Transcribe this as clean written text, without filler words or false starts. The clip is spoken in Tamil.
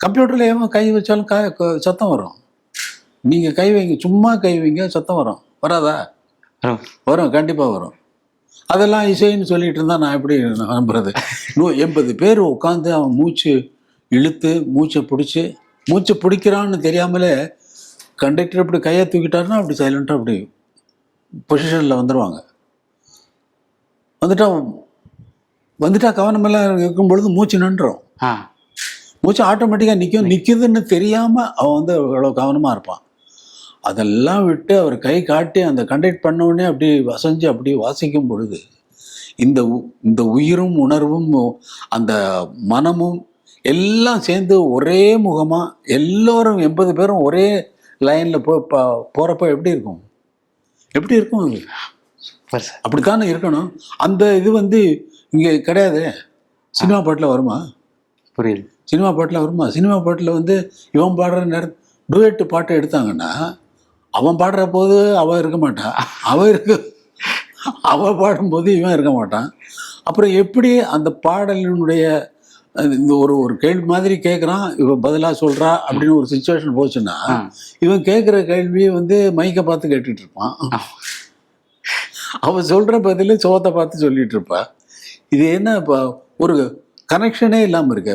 கம்ப்யூட்டர்ல ஏன் கை வச்சாலும் சத்தம் வரும். நீங்க கை வைங்க, சும்மா கை வைங்க, சத்தம் வரும். வராதா? வரும், கண்டிப்பா வரும். அதெல்லாம் இசைன்னு சொல்லிட்டு இருந்தா நான் எப்படி நம்புறது? 80 பேர் உட்காந்து அவன் மூச்சு இழுத்து மூச்சை பிடிக்கிறான்னு தெரியாமலே கண்டக்டர் இப்படி கையை தூக்கிட்டாருன்னா அப்படி சைலண்டா அப்படி பொசிஷன்ல வந்துடுவாங்க. வந்துட்டா கவனமெல்லாம் இருக்கும் பொழுது மூச்சு நின்றும். மூச்சு ஆட்டோமேட்டிக்காக நிற்குதுன்னு தெரியாமல் அவன் அவ்வளோ கவனமாக இருப்பான். அதெல்லாம் விட்டு அவர் கை காட்டி அந்த கண்டக்ட் பண்ண உடனே அப்படி வசைஞ்சு அப்படி வாசிக்கும் பொழுது இந்த உயிரும் உணர்வும் அந்த மனமும் எல்லாம் சேர்ந்து ஒரே முகமாக எல்லோரும் 80 பேரும் ஒரே லைனில் போகிறப்ப எப்படி இருக்கும்? அது அப்படித்தானே இருக்கணும். அந்த இது இங்கே கிடையாது. சினிமா பாட்டில் வருமா? புரியுது. சினிமா பாட்டில் இவன் பாடுற டூயட் பாட்டை எடுத்தாங்கன்னா அவன் பாடுற போது அவன் இருக்க மாட்டான், அவன் பாடும்போது இவன் இருக்க மாட்டான். அப்புறம் எப்படி அந்த பாடலினுடைய இந்த ஒரு கேள்வி மாதிரி கேட்குறான், இவன் பதிலாக சொல்கிறா அப்படின்னு ஒரு சுச்சுவேஷன் போச்சுன்னா இவன் கேட்குற கேள்வி மைக்கை பார்த்து கேட்டுட்டு இருப்பான். அவன் சொல்கிற பதில் சோத்தை பார்த்து சொல்லிட்டு இருப்பான். இது என்ன இப்போ ஒரு கனெக்ஷனே இல்லாமல் இருக்கு.